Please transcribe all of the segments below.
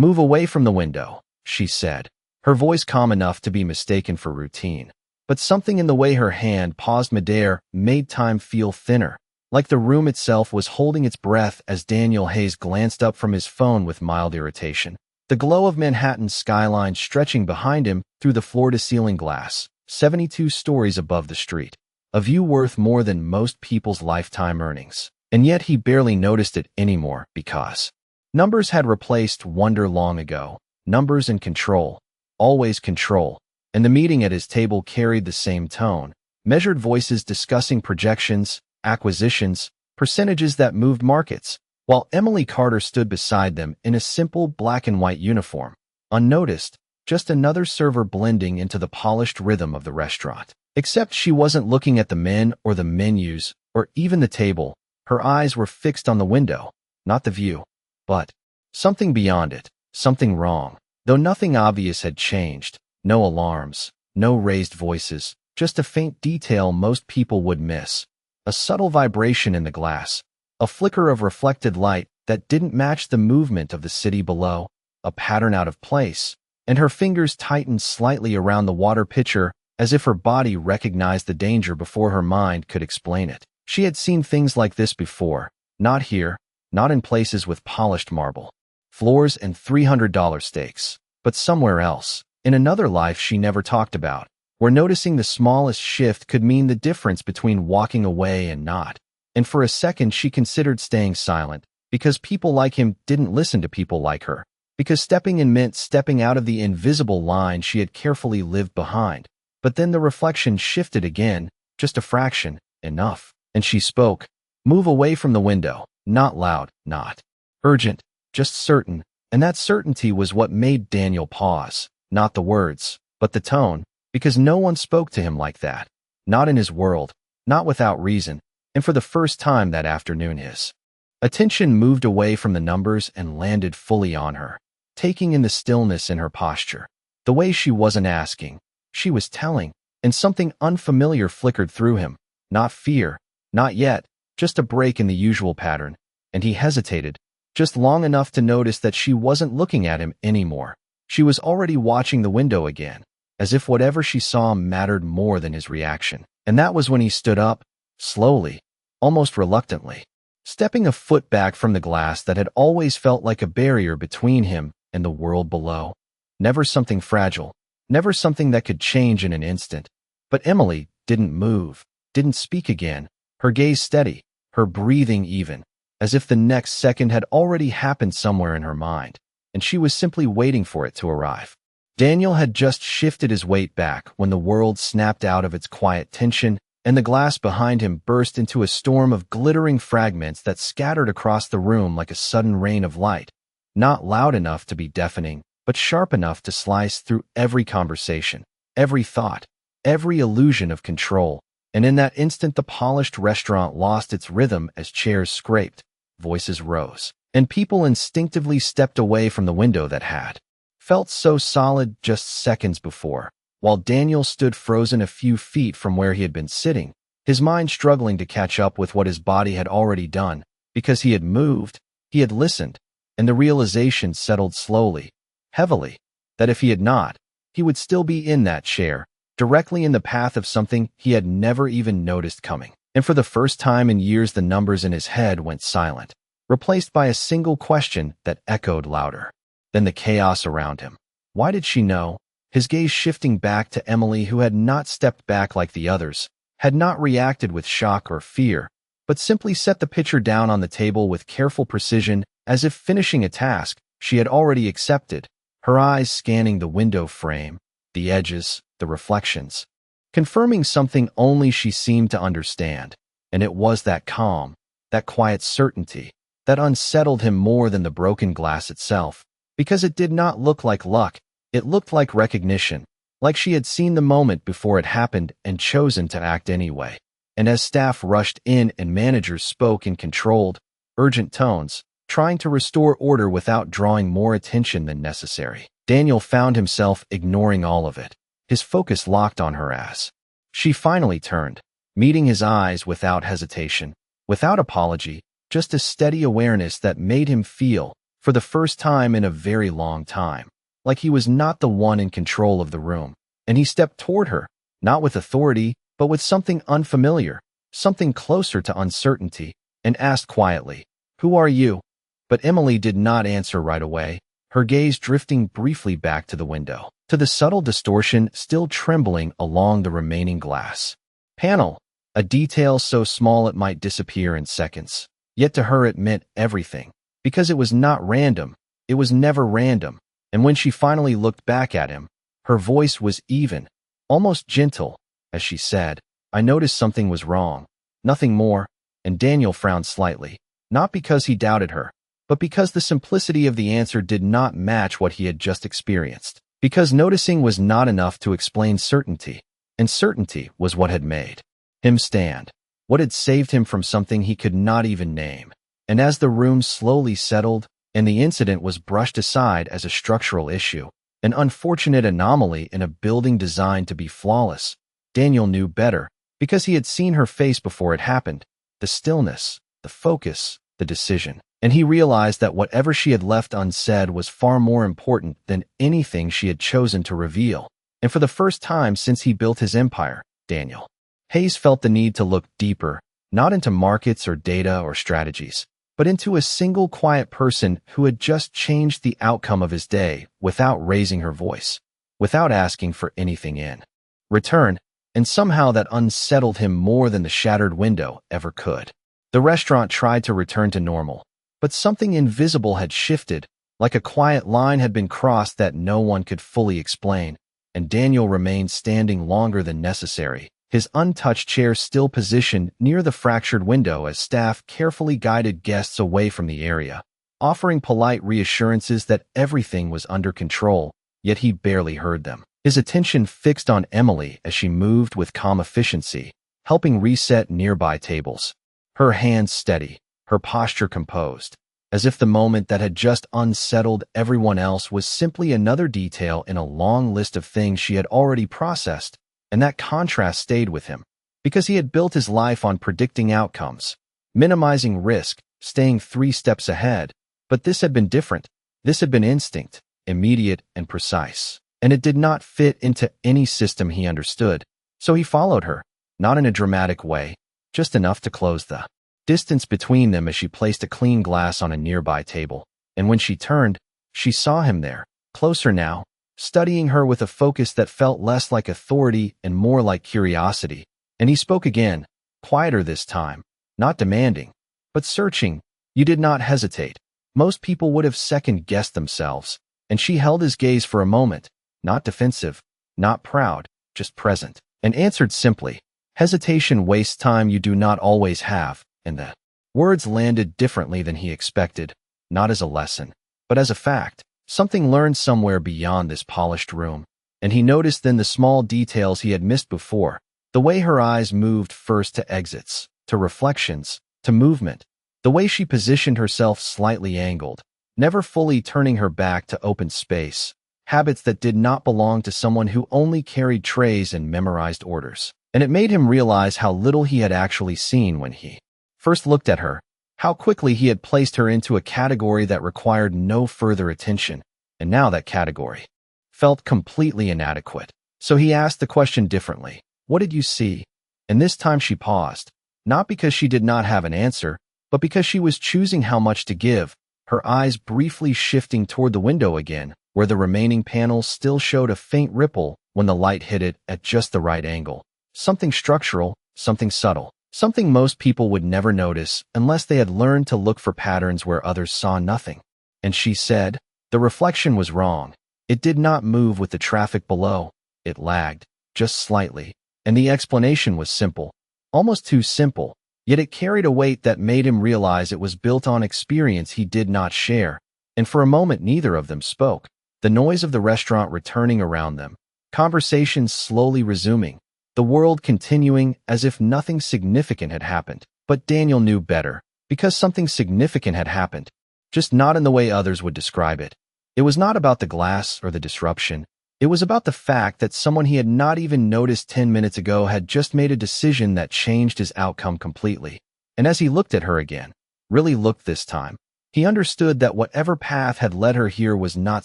"Move away from the window," she said, her voice calm enough to be mistaken for routine. But something in the way her hand paused midair made time feel thinner, like the room itself was holding its breath as Daniel Hayes glanced up from his phone with mild irritation. The glow of Manhattan's skyline stretching behind him through the floor-to-ceiling glass, 72 stories above the street. A view worth more than most people's lifetime earnings. And yet he barely noticed it anymore because numbers had replaced wonder long ago. Numbers and control. Always control. And the meeting at his table carried the same tone. Measured voices discussing projections, acquisitions, percentages that moved markets, while Emily Carter stood beside them in a simple black and white uniform. Unnoticed, just another server blending into the polished rhythm of the restaurant. Except she wasn't looking at the men or the menus or even the table. Her eyes were fixed on the window, not the view, but something beyond it, something wrong. Though nothing obvious had changed, no alarms, no raised voices, just a faint detail most people would miss. A subtle vibration in the glass, a flicker of reflected light that didn't match the movement of the city below, a pattern out of place, and her fingers tightened slightly around the water pitcher as if her body recognized the danger before her mind could explain it. She had seen things like this before, not here, not in places with polished marble floors and $300 steaks, but somewhere else, in another life she never talked about, where noticing the smallest shift could mean the difference between walking away and not. And for a second she considered staying silent, because people like him didn't listen to people like her, because stepping in meant stepping out of the invisible line she had carefully lived behind. But then the reflection shifted again, just a fraction, enough. And she spoke. "Move away from the window." Not loud, not urgent, just certain. And that certainty was what made Daniel pause. Not the words, but the tone, because no one spoke to him like that. Not in his world, not without reason. And for the first time that afternoon his attention moved away from the numbers and landed fully on her, taking in the stillness in her posture. The way she wasn't asking, she was telling, and something unfamiliar flickered through him. Not fear, not yet, just a break in the usual pattern, and he hesitated, just long enough to notice that she wasn't looking at him anymore. She was already watching the window again, as if whatever she saw mattered more than his reaction. And that was when he stood up, slowly, almost reluctantly, stepping a foot back from the glass that had always felt like a barrier between him and the world below. Never something fragile, never something that could change in an instant. But Emily didn't move, didn't speak again, her gaze steady, her breathing even, as if the next second had already happened somewhere in her mind, and she was simply waiting for it to arrive. Daniel had just shifted his weight back when the world snapped out of its quiet tension, and the glass behind him burst into a storm of glittering fragments that scattered across the room like a sudden rain of light, not loud enough to be deafening, but sharp enough to slice through every conversation, every thought, every illusion of control. And in that instant the polished restaurant lost its rhythm as chairs scraped, voices rose, and people instinctively stepped away from the window that had felt so solid just seconds before, while Daniel stood frozen a few feet from where he had been sitting, his mind struggling to catch up with what his body had already done, because he had moved, he had listened, and the realization settled slowly, heavily, that if he had not, he would still be in that chair, directly in the path of something he had never even noticed coming. And for the first time in years the numbers in his head went silent, replaced by a single question that echoed louder than the chaos around him. Why did she know? His gaze shifting back to Emily, who had not stepped back like the others, had not reacted with shock or fear, but simply set the pitcher down on the table with careful precision, as if finishing a task she had already accepted, her eyes scanning the window frame, the edges, the reflections, confirming something only she seemed to understand. And it was that calm, that quiet certainty, that unsettled him more than the broken glass itself, because it did not look like luck, it looked like recognition, like she had seen the moment before it happened and chosen to act anyway. And as staff rushed in and managers spoke in controlled, urgent tones, trying to restore order without drawing more attention than necessary, Daniel found himself ignoring all of it, his focus locked on her as she finally turned, meeting his eyes without hesitation, without apology, just a steady awareness that made him feel for the first time in a very long time, like he was not the one in control of the room. And he stepped toward her, not with authority, but with something unfamiliar, something closer to uncertainty, and asked quietly, "Who are you?" But Emily did not answer right away, her gaze drifting briefly back to the window, to the subtle distortion still trembling along the remaining glass panel, a detail so small it might disappear in seconds. Yet to her it meant everything, because it was not random, it was never random, and when she finally looked back at him, her voice was even, almost gentle, as she said, "I noticed something was wrong, nothing more," and Daniel frowned slightly, not because he doubted her, but because the simplicity of the answer did not match what he had just experienced. Because noticing was not enough to explain certainty, and certainty was what had made him stand, what had saved him from something he could not even name. And as the room slowly settled, and the incident was brushed aside as a structural issue, an unfortunate anomaly in a building designed to be flawless, Daniel knew better, because he had seen her face before it happened, the stillness, the focus, the decision. And he realized that whatever she had left unsaid was far more important than anything she had chosen to reveal. And for the first time since he built his empire, Daniel Hayes felt the need to look deeper, not into markets or data or strategies, but into a single quiet person who had just changed the outcome of his day without raising her voice, without asking for anything in return, and somehow that unsettled him more than the shattered window ever could. The restaurant tried to return to normal, but something invisible had shifted, like a quiet line had been crossed that no one could fully explain, and Daniel remained standing longer than necessary, his untouched chair still positioned near the fractured window as staff carefully guided guests away from the area, offering polite reassurances that everything was under control, yet he barely heard them. His attention fixed on Emily as she moved with calm efficiency, helping reset nearby tables. Her hands steady, her posture composed, as if the moment that had just unsettled everyone else was simply another detail in a long list of things she had already processed. And that contrast stayed with him, because he had built his life on predicting outcomes, minimizing risk, staying 3 steps ahead. But this had been different. This had been instinct, immediate and precise, and it did not fit into any system he understood. So he followed her, not in a dramatic way, just enough to close the distance between them as she placed a clean glass on a nearby table. And when she turned, she saw him there, closer now, studying her with a focus that felt less like authority and more like curiosity. And he spoke again, quieter this time, not demanding, but searching. "You did not hesitate. Most people would have second-guessed themselves." And she held his gaze for a moment, not defensive, not proud, just present, and answered simply, "Hesitation wastes time you do not always have." And the words landed differently than he expected, not as a lesson, but as a fact. Something learned somewhere beyond this polished room, and he noticed then the small details he had missed before, the way her eyes moved first to exits, to reflections, to movement, the way she positioned herself slightly angled, never fully turning her back to open space, habits that did not belong to someone who only carried trays and memorized orders. And it made him realize how little he had actually seen when he first looked at her, how quickly he had placed her into a category that required no further attention, and now that category felt completely inadequate. So he asked the question differently. "What did you see?" And this time she paused, not because she did not have an answer, but because she was choosing how much to give, her eyes briefly shifting toward the window again, where the remaining panels still showed a faint ripple when the light hit it at just the right angle. Something structural, something subtle. Something most people would never notice unless they had learned to look for patterns where others saw nothing. And she said, the reflection was wrong. It did not move with the traffic below. It lagged, just slightly. And the explanation was simple, almost too simple, yet it carried a weight that made him realize it was built on experience he did not share. And for a moment neither of them spoke. The noise of the restaurant returning around them, conversations slowly resuming, the world continuing as if nothing significant had happened. But Daniel knew better, because something significant had happened, just not in the way others would describe it. It was not about the glass or the disruption. It was about the fact that someone he had not even noticed 10 minutes ago had just made a decision that changed his outcome completely. And as he looked at her again, really looked this time, He understood that whatever path had led her here was not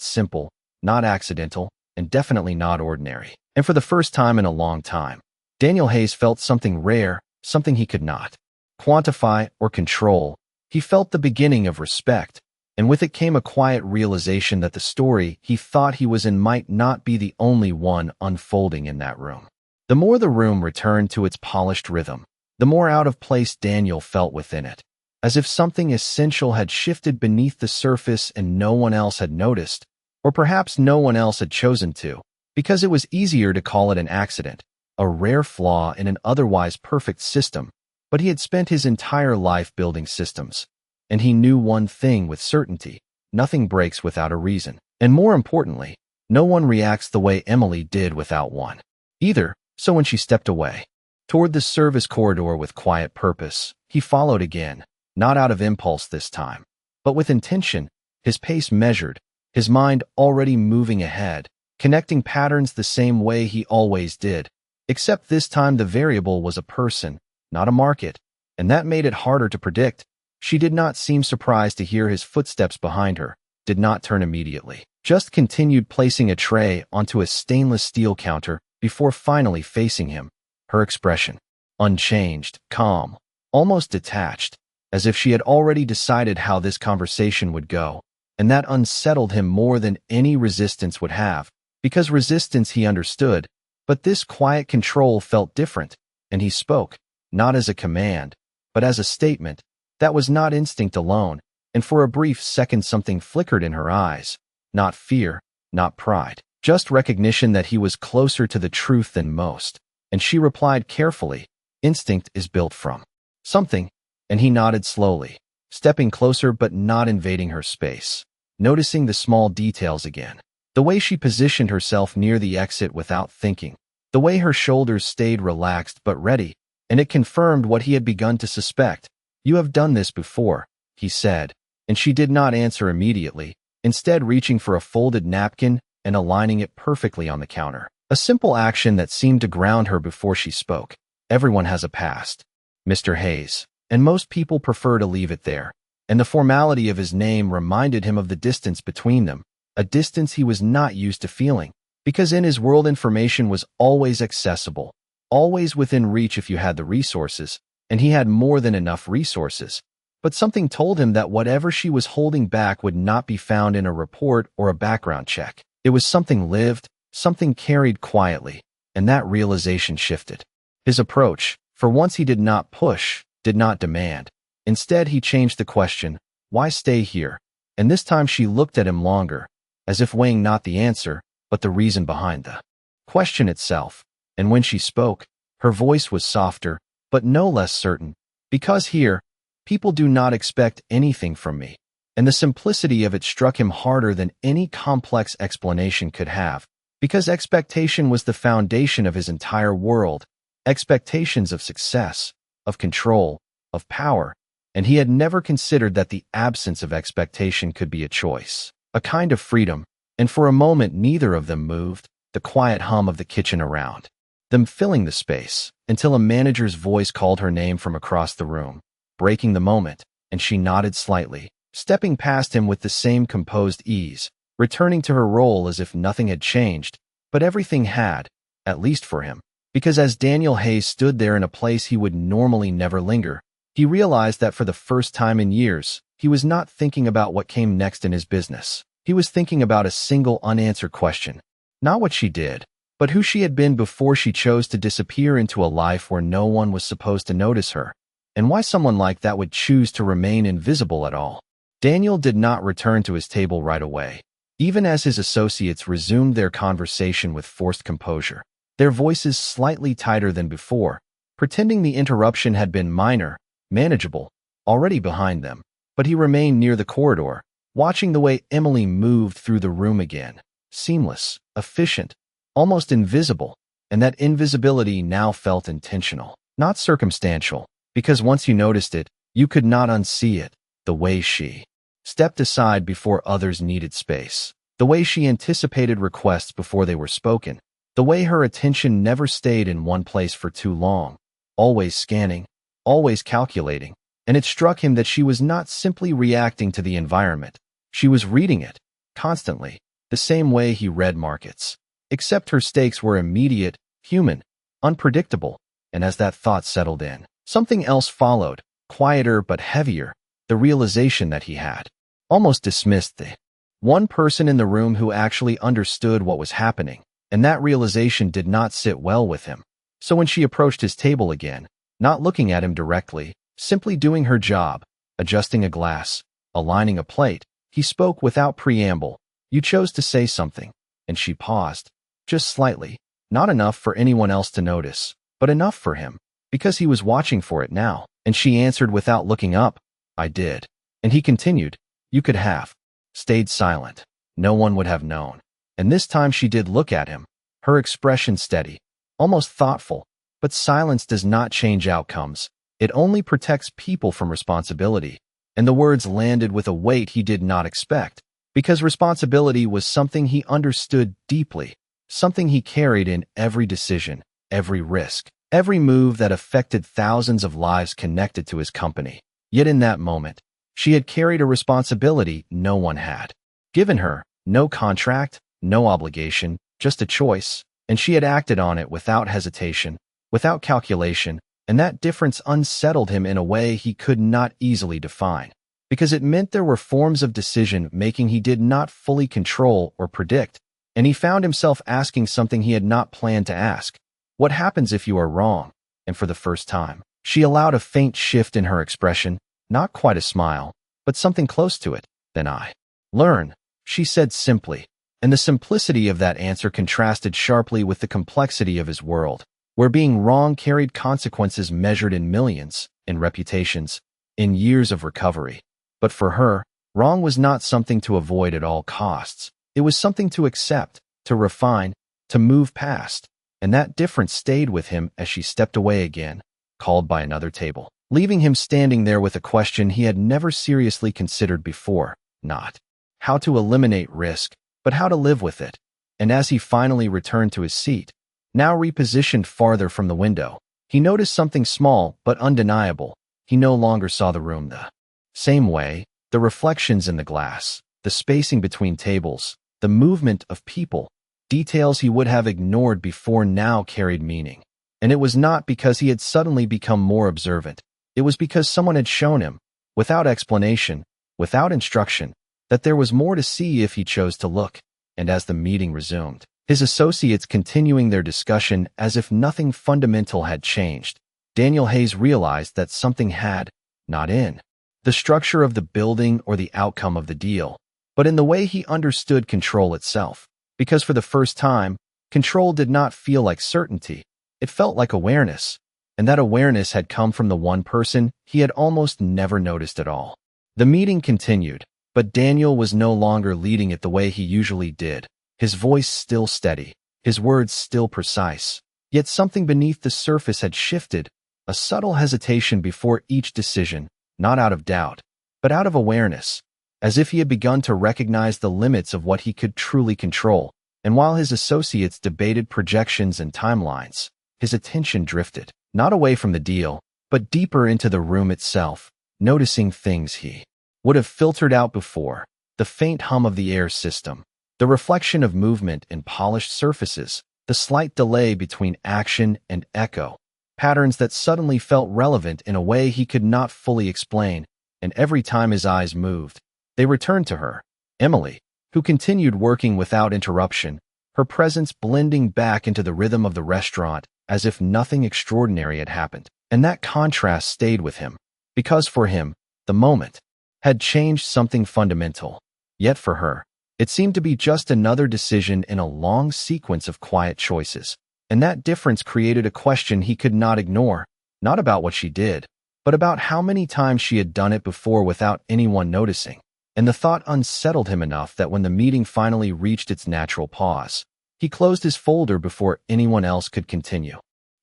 simple, not accidental, and definitely not ordinary. And for the first time in a long time, Daniel Hayes felt something rare, something he could not quantify or control. He felt the beginning of respect, and with it came a quiet realization that the story he thought he was in might not be the only one unfolding in that room. The more the room returned to its polished rhythm, the more out of place Daniel felt within it, as if something essential had shifted beneath the surface and no one else had noticed, or perhaps no one else had chosen to, because it was easier to call it an accident, a rare flaw in an otherwise perfect system. But he had spent his entire life building systems, and he knew one thing with certainty: nothing breaks without a reason. And more importantly, no one reacts the way Emily did without one either. So when she stepped away toward the service corridor with quiet purpose, he followed again, not out of impulse this time, but with intention, his pace measured, his mind already moving ahead, connecting patterns the same way he always did, except this time the variable was a person, not a market, and that made it harder to predict. She did not seem surprised to hear his footsteps behind her, did not turn immediately, just continued placing a tray onto a stainless steel counter before finally facing him, her expression unchanged, calm, almost detached, as if she had already decided how this conversation would go, and that unsettled him more than any resistance would have, because resistance he understood, but this quiet control felt different, and he spoke, not as a command, but as a statement. That was not instinct alone, and for a brief second something flickered in her eyes, not fear, not pride, just recognition that he was closer to the truth than most, and she replied carefully, "Instinct is built from something," and he nodded slowly, stepping closer but not invading her space, noticing the small details again, the way she positioned herself near the exit without thinking, the way her shoulders stayed relaxed but ready, and it confirmed what he had begun to suspect. "You have done this before," he said, and she did not answer immediately, instead reaching for a folded napkin and aligning it perfectly on the counter. A simple action that seemed to ground her before she spoke. "Everyone has a past, Mr. Hayes, and most people prefer to leave it there." And the formality of his name reminded him of the distance between them, a distance he was not used to feeling, because in his world information was always accessible, always within reach if you had the resources, and he had more than enough resources. But something told him that whatever she was holding back would not be found in a report or a background check. It was something lived, something carried quietly, and that realization shifted his approach. For once he did not push, did not demand. Instead, he changed the question, "Why stay here?" And this time she looked at him longer, as if weighing not the answer, but the reason behind the question itself. And when she spoke, her voice was softer, but no less certain. "Because here, people do not expect anything from me." And the simplicity of it struck him harder than any complex explanation could have, because expectation was the foundation of his entire world, expectations of success, of control, of power, and he had never considered that the absence of expectation could be a choice, a kind of freedom. And for a moment neither of them moved, the quiet hum of the kitchen around them filling the space, until a manager's voice called her name from across the room, breaking the moment, and she nodded slightly, stepping past him with the same composed ease, returning to her role as if nothing had changed. But everything had, at least for him, because as Daniel Hayes stood there in a place he would normally never linger, he realized that for the first time in years, he was not thinking about what came next in his business. He was thinking about a single unanswered question, not what she did, but who she had been before she chose to disappear into a life where no one was supposed to notice her, and why someone like that would choose to remain invisible at all. Daniel did not return to his table right away, even as his associates resumed their conversation with forced composure, their voices slightly tighter than before, pretending the interruption had been minor, manageable, already behind them. But he remained near the corridor, watching the way Emily moved through the room again, seamless, efficient, almost invisible, and that invisibility now felt intentional, not circumstantial, because once you noticed it, you could not unsee it. The way she stepped aside before others needed space, the way she anticipated requests before they were spoken, the way her attention never stayed in one place for too long, always scanning, always calculating, and it struck him that she was not simply reacting to the environment. She was reading it, constantly, the same way he read markets. Except her stakes were immediate, human, unpredictable, and as that thought settled in, something else followed, quieter but heavier, the realization that he had almost dismissed the one person in the room who actually understood what was happening, and that realization did not sit well with him. So when she approached his table again, not looking at him directly, simply doing her job, adjusting a glass, aligning a plate, he spoke without preamble. "You chose to say something," and she paused, just slightly, not enough for anyone else to notice, but enough for him, because he was watching for it now, and she answered without looking up, "I did." And he continued, "You could have stayed silent. No one would have known." And this time she did look at him, her expression steady, almost thoughtful, but silence does not change outcomes. It only protects people from responsibility. And the words landed with a weight he did not expect, because responsibility was something he understood deeply, something he carried in every decision, every risk, every move that affected thousands of lives connected to his company. Yet in that moment, she had carried a responsibility no one had given her, no contract, no obligation, just a choice, and she had acted on it without hesitation, without calculation, and that difference unsettled him in a way he could not easily define, because it meant there were forms of decision-making he did not fully control or predict, and he found himself asking something he had not planned to ask. What happens if you are wrong? And for the first time, she allowed a faint shift in her expression, not quite a smile, but something close to it. "Then I learn," she said simply, and the simplicity of that answer contrasted sharply with the complexity of his world, where being wrong carried consequences measured in millions, in reputations, in years of recovery. But for her, wrong was not something to avoid at all costs. It was something to accept, to refine, to move past. And that difference stayed with him as she stepped away again, called by another table, leaving him standing there with a question he had never seriously considered before, not how to eliminate risk, but how to live with it. And as he finally returned to his seat, now repositioned farther from the window, he noticed something small but undeniable. He no longer saw the room the same way, the reflections in the glass, the spacing between tables, the movement of people, details he would have ignored before now carried meaning. And it was not because he had suddenly become more observant. It was because someone had shown him, without explanation, without instruction, that there was more to see if he chose to look. And as the meeting resumed, his associates continuing their discussion as if nothing fundamental had changed, Daniel Hayes realized that something had, not in the structure of the building or the outcome of the deal, but in the way he understood control itself. Because for the first time, control did not feel like certainty. It felt like awareness, and that awareness had come from the one person he had almost never noticed at all. The meeting continued, but Daniel was no longer leading it the way he usually did, his voice still steady, his words still precise. Yet something beneath the surface had shifted, a subtle hesitation before each decision, not out of doubt, but out of awareness, as if he had begun to recognize the limits of what he could truly control. And while his associates debated projections and timelines, his attention drifted, not away from the deal, but deeper into the room itself, noticing things he would have filtered out before, the faint hum of the air system, the reflection of movement in polished surfaces, the slight delay between action and echo, patterns that suddenly felt relevant in a way he could not fully explain. And every time his eyes moved, they returned to her, Emily, who continued working without interruption, her presence blending back into the rhythm of the restaurant as if nothing extraordinary had happened. And that contrast stayed with him, because for him, the moment had changed something fundamental. Yet for her, it seemed to be just another decision in a long sequence of quiet choices. And that difference created a question he could not ignore, not about what she did, but about how many times she had done it before without anyone noticing. And the thought unsettled him enough that when the meeting finally reached its natural pause, he closed his folder before anyone else could continue.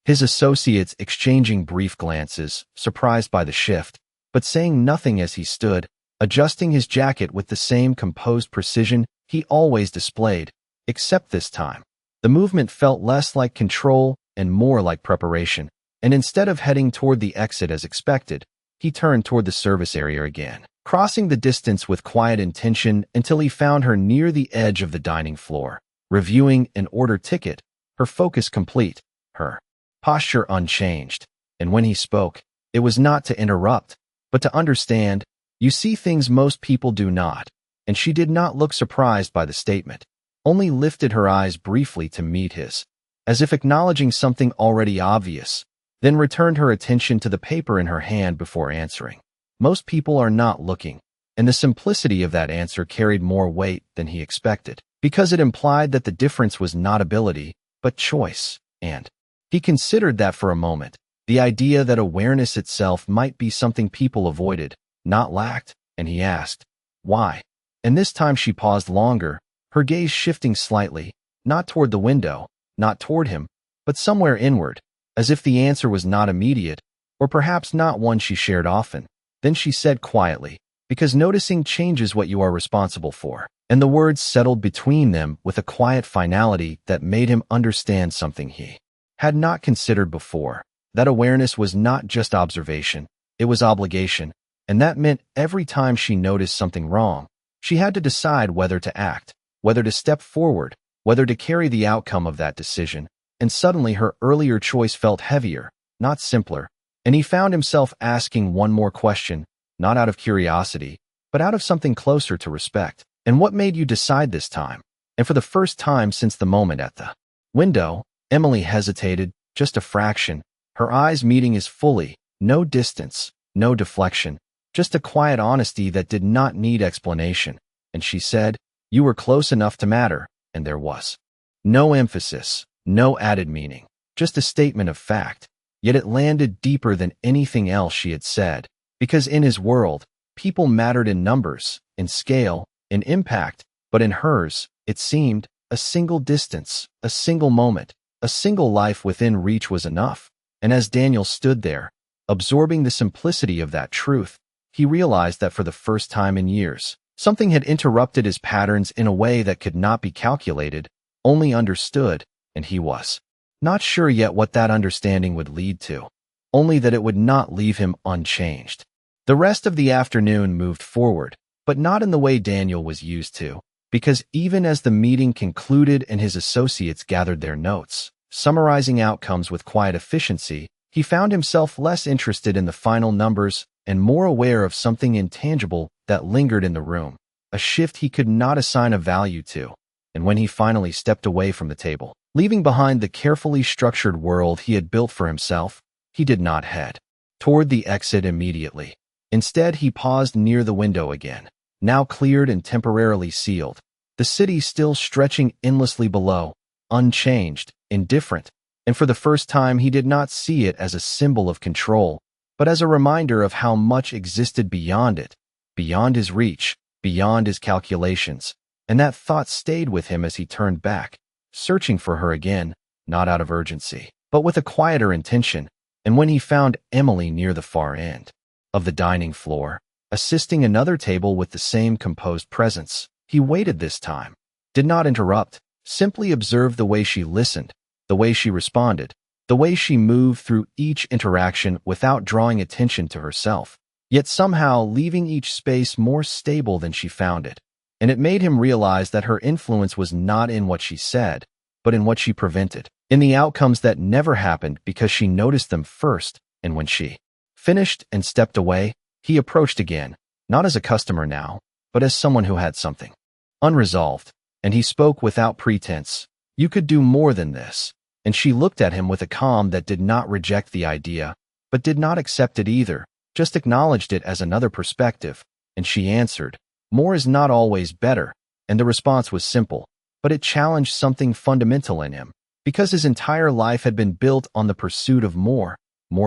His associates exchanging brief glances, surprised by the shift, but saying nothing as he stood, adjusting his jacket with the same composed precision he always displayed, except this time. The movement felt less like control and more like preparation, and instead of heading toward the exit as expected, he turned toward the service area again, crossing the distance with quiet intention until he found her near the edge of the dining floor, reviewing an order ticket, her focus complete, her posture unchanged. And when he spoke, it was not to interrupt, but to understand. You see things most people do not. And she did not look surprised by the statement, only lifted her eyes briefly to meet his, as if acknowledging something already obvious, then returned her attention to the paper in her hand before answering. Most people are not looking, and the simplicity of that answer carried more weight than he expected, because it implied that the difference was not ability, but choice, and he considered that for a moment, the idea that awareness itself might be something people avoided, not lacked, and he asked, why? And this time she paused longer, her gaze shifting slightly, not toward the window, not toward him, but somewhere inward, as if the answer was not immediate, or perhaps not one she shared often. Then she said quietly, because noticing changes what you are responsible for. And the words settled between them with a quiet finality that made him understand something he had not considered before. That awareness was not just observation, it was obligation, and that meant every time she noticed something wrong, she had to decide whether to act, whether to step forward, whether to carry the outcome of that decision. And suddenly her earlier choice felt heavier, not simpler, and he found himself asking one more question, not out of curiosity, but out of something closer to respect. And what made you decide this time? And for the first time since the moment at the window, Emily hesitated, just a fraction, her eyes meeting his fully, no distance, no deflection, just a quiet honesty that did not need explanation. And she said, you were close enough to matter, and there was no emphasis, no added meaning, just a statement of fact. Yet it landed deeper than anything else she had said, because in his world, people mattered in numbers, in scale, in impact, but in hers, it seemed, a single distance, a single moment, a single life within reach was enough. And as Daniel stood there, absorbing the simplicity of that truth, he realized that for the first time in years, something had interrupted his patterns in a way that could not be calculated, only understood, and he was not sure yet what that understanding would lead to, only that it would not leave him unchanged. The rest of the afternoon moved forward, but not in the way Daniel was used to, because even as the meeting concluded and his associates gathered their notes, summarizing outcomes with quiet efficiency, he found himself less interested in the final numbers and more aware of something intangible that lingered in the room, a shift he could not assign a value to. And when he finally stepped away from the table, leaving behind the carefully structured world he had built for himself, he did not head toward the exit immediately. Instead, he paused near the window again, now cleared and temporarily sealed, the city still stretching endlessly below, unchanged, indifferent, and for the first time he did not see it as a symbol of control, but as a reminder of how much existed beyond it, beyond his reach, beyond his calculations. And that thought stayed with him as he turned back, searching for her again, not out of urgency, but with a quieter intention. And when he found Emily near the far end of the dining floor, assisting another table with the same composed presence, he waited this time, did not interrupt, simply observed the way she listened, the way she responded, the way she moved through each interaction without drawing attention to herself, yet somehow leaving each space more stable than she found it. And it made him realize that her influence was not in what she said, but in what she prevented, in the outcomes that never happened because she noticed them first. And when she finished and stepped away, he approached again, not as a customer now, but as someone who had something unresolved. And he spoke without pretense. You could do more than this. And she looked at him with a calm that did not reject the idea, but did not accept it either, just acknowledged it as another perspective. And she answered, more is not always better. And the response was simple, but it challenged something fundamental in him, because his entire life had been built on the pursuit of more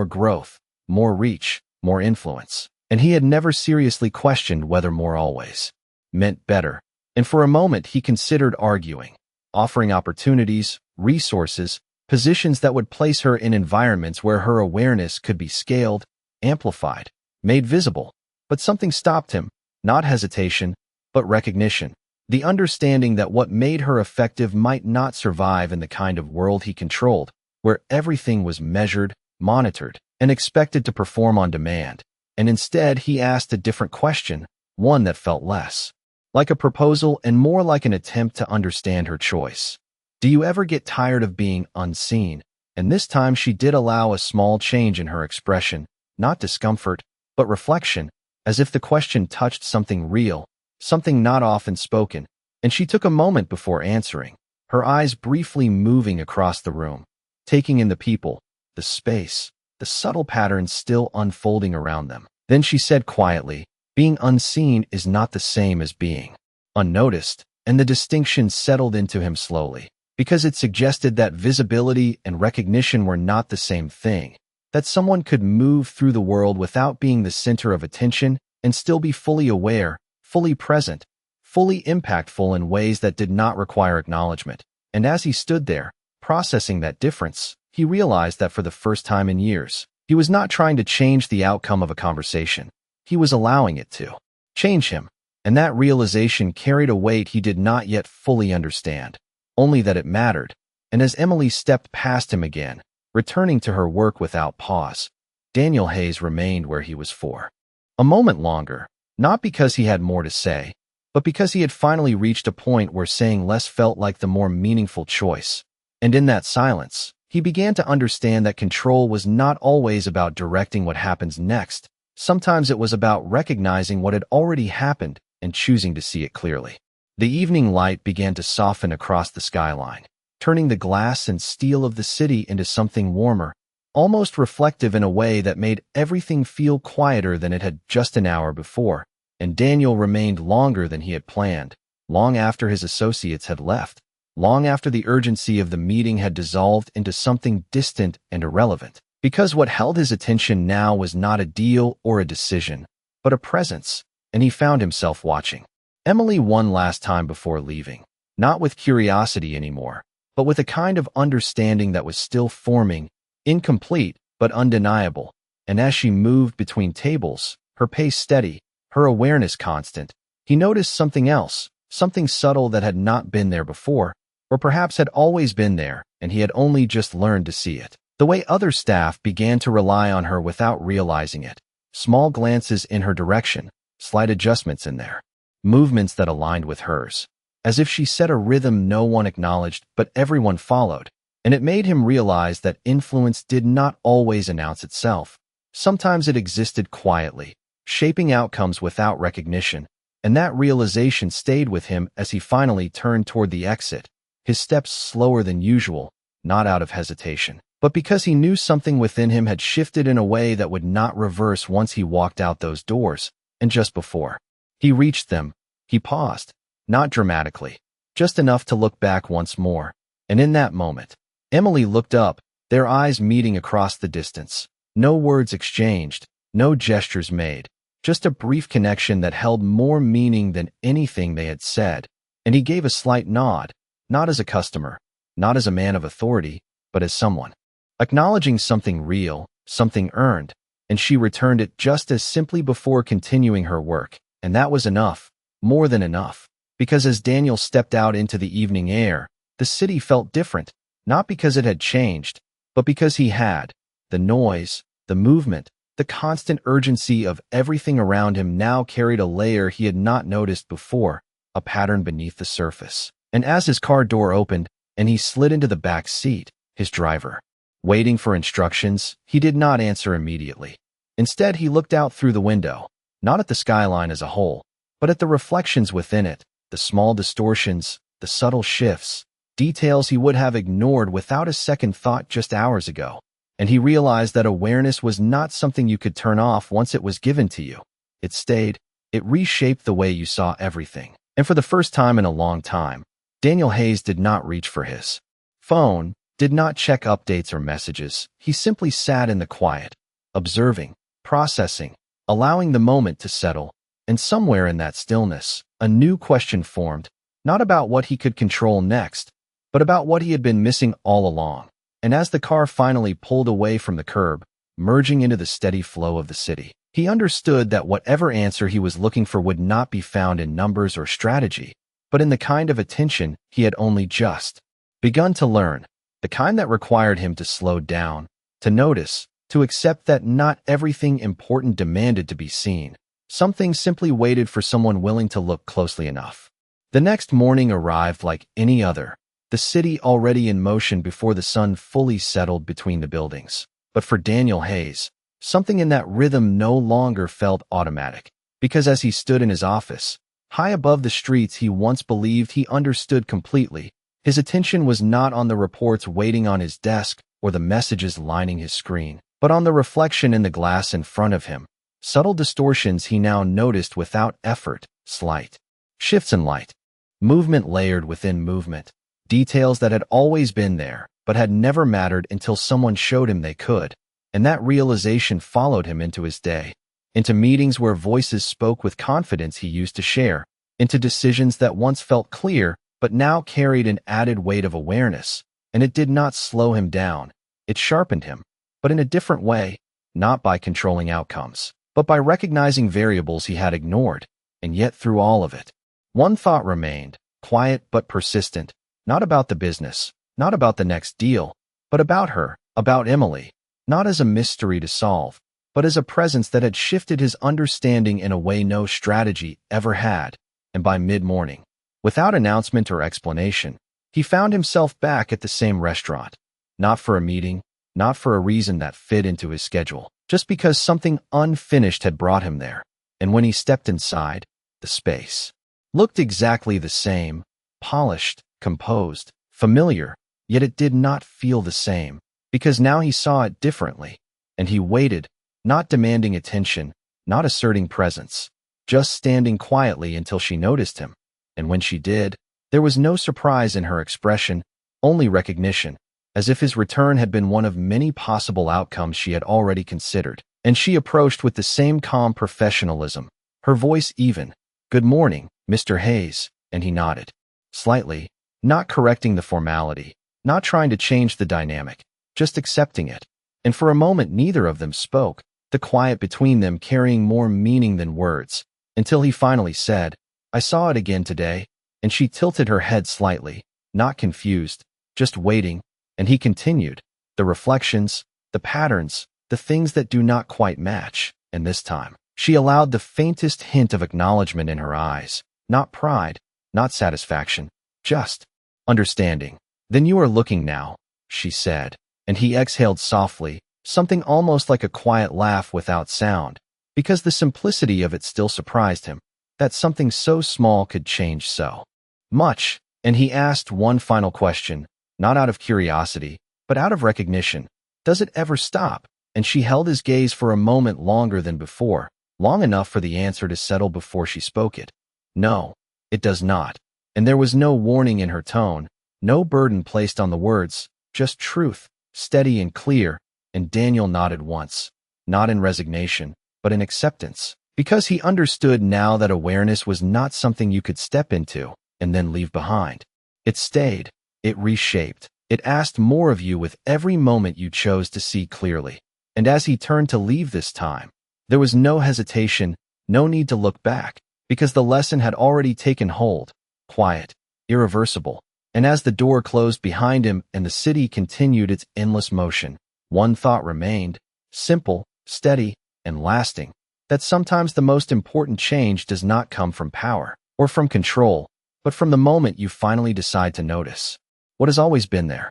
growth, more reach, more influence. And he had never seriously questioned whether more always meant better. And for a moment he considered arguing, offering opportunities, resources, positions that would place her in environments where her awareness could be scaled, amplified, made visible. But something stopped him, not hesitation, but recognition, the understanding that what made her effective might not survive in the kind of world he controlled, where everything was measured, monitored, and expected to perform on demand. and instead he asked a different question, one that felt less like a proposal and more like an attempt to understand her choice. Do you ever get tired of being unseen? And this time she did allow a small change in her expression, not discomfort, but reflection, as if the question touched something real, something not often spoken, and she took a moment before answering, her eyes briefly moving across the room, taking in the people, the space, the subtle patterns still unfolding around them. Then she said quietly, being unseen is not the same as being unnoticed, and the distinction settled into him slowly, because it suggested that visibility and recognition were not the same thing, that someone could move through the world without being the center of attention and still be fully aware, fully present, fully impactful in ways that did not require acknowledgement. And as he stood there, processing that difference, he realized that for the first time in years, he was not trying to change the outcome of a conversation. He was allowing it to change him, and that realization carried a weight he did not yet fully understand, only that it mattered. And as Emily stepped past him again, returning to her work without pause, Daniel Hayes remained where he was for a moment longer, not because he had more to say, but because he had finally reached a point where saying less felt like the more meaningful choice. And in that silence, he began to understand that control was not always about directing what happens next. Sometimes it was about recognizing what had already happened and choosing to see it clearly. The evening light began to soften across the skyline, turning the glass and steel of the city into something warmer, almost reflective in a way that made everything feel quieter than it had just an hour before. And Daniel remained longer than he had planned, long after his associates had left, long after the urgency of the meeting had dissolved into something distant and irrelevant. Because what held his attention now was not a deal or a decision, but a presence, and he found himself watching Emily one last time before leaving, not with curiosity anymore, but with a kind of understanding that was still forming, incomplete but undeniable. And as she moved between tables, her pace steady, her awareness constant, he noticed something else, something subtle that had not been there before, or perhaps had always been there, and he had only just learned to see it. The way other staff began to rely on her without realizing it, small glances in her direction, slight adjustments in their movements that aligned with hers, as if she set a rhythm no one acknowledged but everyone followed. And it made him realize that influence did not always announce itself. Sometimes it existed quietly, shaping outcomes without recognition, and that realization stayed with him as he finally turned toward the exit, his steps slower than usual, not out of hesitation, but because he knew something within him had shifted in a way that would not reverse once he walked out those doors. And just before he reached them, he paused, not dramatically, just enough to look back once more. And in that moment, Emily looked up, their eyes meeting across the distance. No words exchanged, no gestures made, just a brief connection that held more meaning than anything they had said. And he gave a slight nod, not as a customer, not as a man of authority, but as someone acknowledging something real, something earned, and she returned it just as simply before continuing her work. And that was enough, more than enough, because as Daniel stepped out into the evening air, the city felt different, not because it had changed, but because he had. The noise, the movement, the constant urgency of everything around him now carried a layer he had not noticed before, a pattern beneath the surface. And as his car door opened and he slid into the back seat, his driver, waiting for instructions, he did not answer immediately. Instead, he looked out through the window, not at the skyline as a whole, but at the reflections within it, the small distortions, the subtle shifts, details he would have ignored without a second thought just hours ago. And he realized that awareness was not something you could turn off once it was given to you. It stayed. It reshaped the way you saw everything. And for the first time in a long time, Daniel Hayes did not reach for his phone, did not check updates or messages. He simply sat in the quiet, observing, processing, allowing the moment to settle. And somewhere in that stillness, a new question formed, not about what he could control next, but about what he had been missing all along. And as the car finally pulled away from the curb, merging into the steady flow of the city, he understood that whatever answer he was looking for would not be found in numbers or strategy, but in the kind of attention he had only just begun to learn, the kind that required him to slow down, to notice, to accept that not everything important demanded to be seen. Some things simply waited for someone willing to look closely enough. The next morning arrived like any other, the city already in motion before the sun fully settled between the buildings. But for Daniel Hayes, something in that rhythm no longer felt automatic, because as he stood in his office, high above the streets he once believed he understood completely, his attention was not on the reports waiting on his desk or the messages lining his screen, but on the reflection in the glass in front of him. Subtle distortions he now noticed without effort, slight shifts in light, movement layered within movement, details that had always been there but had never mattered until someone showed him they could, and that realization followed him into his day, into meetings where voices spoke with confidence he used to share, into decisions that once felt clear but now carried an added weight of awareness, and it did not slow him down, it sharpened him, but in a different way, not by controlling outcomes, but by recognizing variables he had ignored. And yet through all of it, one thought remained, quiet but persistent, not about the business, not about the next deal, but about her, about Emily, not as a mystery to solve, but as a presence that had shifted his understanding in a way no strategy ever had. And by mid-morning, without announcement or explanation, he found himself back at the same restaurant, not for a meeting, not for a reason that fit into his schedule, just because something unfinished had brought him there. And when he stepped inside, the space looked exactly the same, polished, composed, familiar, yet it did not feel the same, because now he saw it differently, and he waited, not demanding attention, not asserting presence, just standing quietly until she noticed him. And when she did, there was no surprise in her expression, only recognition, as if his return had been one of many possible outcomes she had already considered. And she approached with the same calm professionalism, her voice even. "Good morning, Mr. Hayes," and he nodded, slightly, not correcting the formality, not trying to change the dynamic, just accepting it. And for a moment neither of them spoke, the quiet between them carrying more meaning than words, until he finally said, "I saw it again today," and she tilted her head slightly, not confused, just waiting, and he continued, "The reflections, the patterns, the things that do not quite match," and this time, she allowed the faintest hint of acknowledgement in her eyes, not pride, not satisfaction, just understanding. "Then you are looking now," she said, and he exhaled softly, something almost like a quiet laugh without sound, because the simplicity of it still surprised him, that something so small could change so much. And he asked one final question, not out of curiosity, but out of recognition. "Does it ever stop?" And she held his gaze for a moment longer than before, long enough for the answer to settle before she spoke it. "No, it does not." And there was no warning in her tone, no burden placed on the words, just truth, steady and clear. And Daniel nodded once, not in resignation, but in acceptance, because he understood now that awareness was not something you could step into and then leave behind. It stayed, it reshaped, it asked more of you with every moment you chose to see clearly. And as he turned to leave this time, there was no hesitation, no need to look back, because the lesson had already taken hold, quiet, irreversible. And as the door closed behind him and the city continued its endless motion, one thought remained, simple, steady, and lasting, that sometimes the most important change does not come from power or from control, but from the moment you finally decide to notice what has always been there.